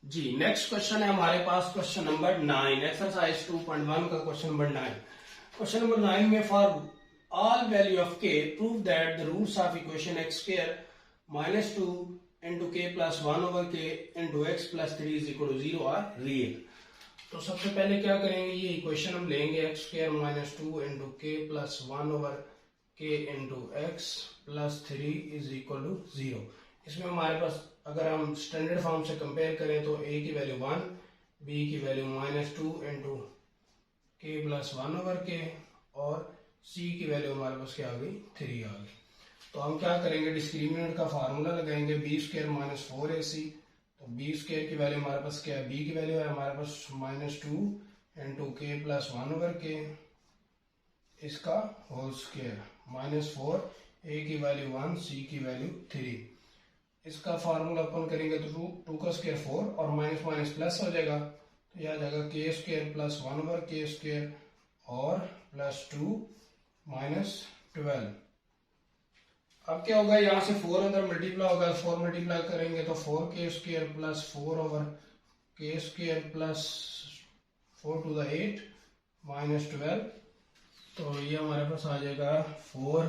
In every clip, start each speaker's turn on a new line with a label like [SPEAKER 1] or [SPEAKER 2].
[SPEAKER 1] जी next question है हमारे पास question number 9 exercise 2.1 का क्वेश्चन नंबर 9। क्वेश्चन नंबर 9 में for all value of K prove that the roots of equation X square minus 2 into K plus 1 over K into X plus 3 is equal to 0 are real. तो सबसे पहले क्या करेंगे, ये equation हम लेंगे X square minus 2 into K plus 1 over K into X plus 3 is equal to 0। इसमें हमारे पास अगर हम स्टैंडर्ड फॉर्म से कंपेयर करें तो a की वैल्यू 1, b की value minus 2 into K plus 1 over के और c की वैल्यू हमारे पास क्या आ गई 3 आ गई। तो हम क्या करेंगे, डिस्क्रिमिनेंट का फार्मूला लगाएंगे बी स्क्वायर माइनस 4ac। तो बी स्क्वायर की वैल्यू हमारे पास क्या है, b की वैल्यू है हमारे पास minus 2 into K plus 1 over के इसका होल स्क्वायर माइनस 4, a की वैल्यू 1, c की वैल्यू 3। इसका फार्मूला अपन करेंगे तो 2 का स्क्वायर 4 और माइनस माइनस प्लस हो जाएगा, तो यह आ जाएगा के square plus 1 over K square और प्लस 2 माइनस 12। अब क्या होगा, यहाँ से 4 अंदर मल्टीप्लाई होगा, 4 मल्टीप्लाई करेंगे तो 4 K square plus 4 over K square plus 4 to the 8 minus 12। तो ये हमारे पास आ जाएगा 4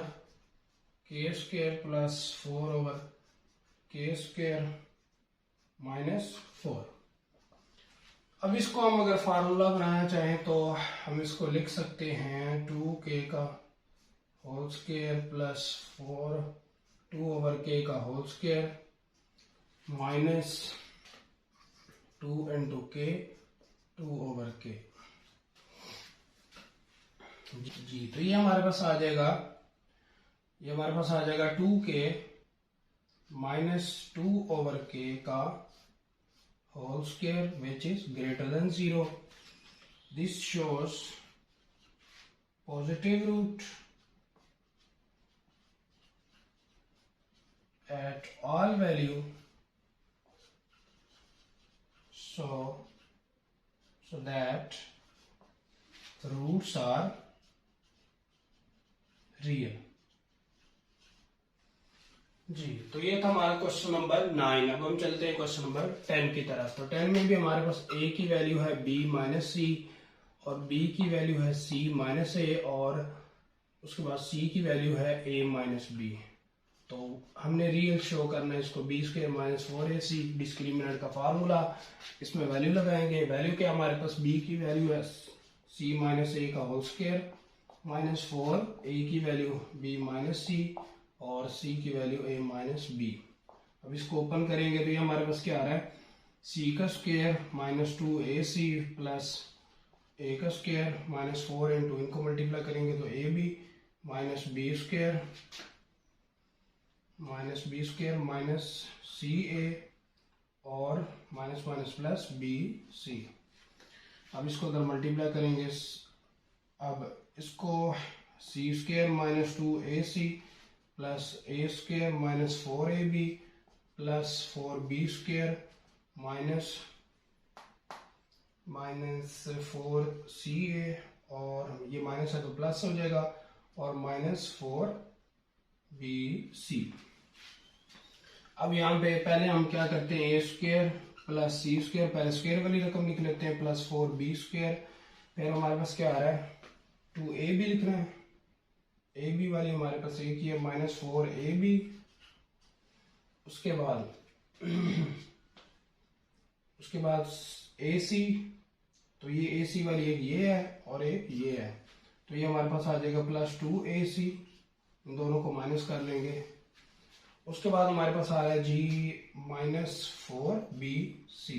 [SPEAKER 1] K square plus 4 over K square minus 4। अब इसको हम अगर फार्मूला बनाना चाहें तो हम इसको लिख सकते हैं 2k का whole square plus 2 over k का whole square minus 2 into K 2 over के। जी तो ये हमारे पास आ जाएगा, 2k माइनस 2 ओवर के का whole square which is greater than 0। This shows positive root at all value, so that roots are real। जी तो ये था हमारा क्वेश्चन नंबर 9। अब हम चलते हैं क्वेश्चन नंबर 10 की तरफ। तो 10 में भी हमारे पास a की वैल्यू है b माइनस सी और b की वैल्यू है c माइनस ए और उसके बाद c की वैल्यू है a माइनस बी। तो हमने रियल शो करना है इसको, B square minus 4ac discriminant का फार्मूला, इसमें वैल्यू लगाएंगे। वैल्यू क्या हमारे पास, b की वैल्यू है c माइनस ए का होल स्क्वायर माइनस 4, a की वैल्यू b माइनस सी और c की वैल्यू a माइनस बी। अब इसको ओपन करेंगे तो ये हमारे पास क्या आ रहा है, c का square minus 2ac plus a का स्क्वायर माइनस 4 इंटू इनको मल्टीप्लाई करेंगे तो ab minus B square minus C A और minus minus plus B C. अब इसको अगर मल्टीप्लाई करेंगे, अब इसको C square minus 2ac plus A square minus 4ab plus 4b square minus 4ca और ये माइनस है तो प्लस हो जाएगा और माइनस 4bc। अब यहाँ पे पहले हम क्या करते हैं, ए स्क्वायर प्लस सी स्क्वायर, पहले स्क्वायर वाली रकम लिख लेते हैं प्लस 4b स्क्वायर। फिर हमारे पास क्या आ रहा है, 2ab लिखना है, ab वाली हमारे पास एक ही है माइनस 4ab। उसके बाद ac, तो ये ac वाली एक ये है और एक ये है, तो ये हमारे पास आ जाएगा प्लस 2ac, इन दोनों को माइनस कर लेंगे। उसके बाद हमारे पास आ रहा है g माइनस 4bc।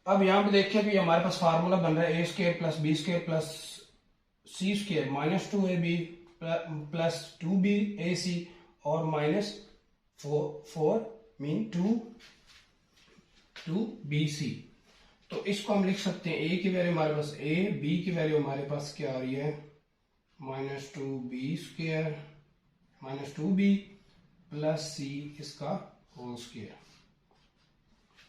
[SPEAKER 1] अब यहाँ पे देखिए भी हमारे पास फार्मूला बन रहा है A square plus B square plus C square minus 2ab plus 2bac और माइनस 4 मीन 2bc। तो इसको हम लिख सकते हैं, a की वैल्यू हमारे पास a, b की वैल्यू हमारे पास क्या आ रही है minus 2b square minus 2b plus C इसका होल स्क्वायर।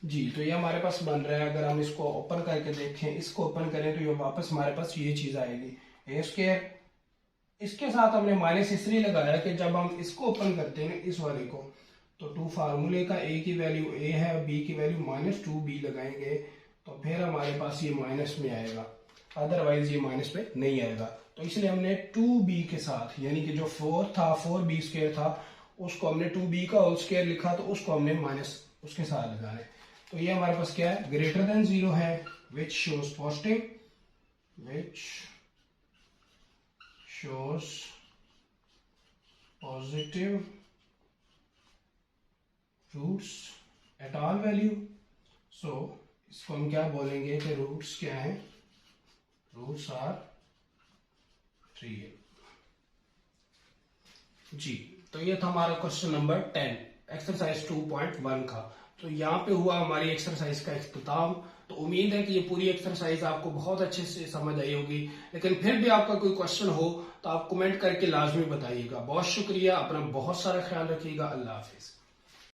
[SPEAKER 1] जी तो ये हमारे पास बन रहा है, अगर हम इसको ओपन करके देखें, इसको ओपन करें तो ये वापस हमारे पास ये चीज आएगी ए स्क्वायर। इसके साथ हमने माइनस इसलिए लगाया कि जब हम इसको ओपन करते हैं इस वाले को, तो 2 फार्मूले का a की वैल्यू a है और b की वैल्यू -2b लगाएंगे तो फिर हमारे पास ये माइनस में आएगा, अदरवाइज ये माइनस में नहीं आएगा। तो इसलिए हमने 2b के साथ, यानी कि जो 4 था 4b² था उसको हमने 2b का होल स्क्वायर लिखा तो उसको हमने माइनस उसके साथ लगाना है। तो ये हमारे पास क्या है, ग्रेटर देन 0 है, which shows positive, which shows positive roots at all value. So इसको हम क्या बोलेंगे कि रूट्स क्या हैं, रूट्स आर 3 जी। तो ये था हमारा क्वेश्चन नंबर 10 एक्सरसाइज 2.1 का। तो यहाँ पे हुआ हमारी एक्सरसाइज का इख्तिताम। तो उम्मीद है कि ये पूरी एक्सरसाइज आपको बहुत अच्छे से समझ आई होगी, लेकिन फिर भी आपका कोई क्वेश्चन हो तो आप कमेंट करके लाजमी बताइएगा। बहुत शुक्रिया, अपना बहुत सारा ख्याल रखिएगा। अल्लाह हाफिज।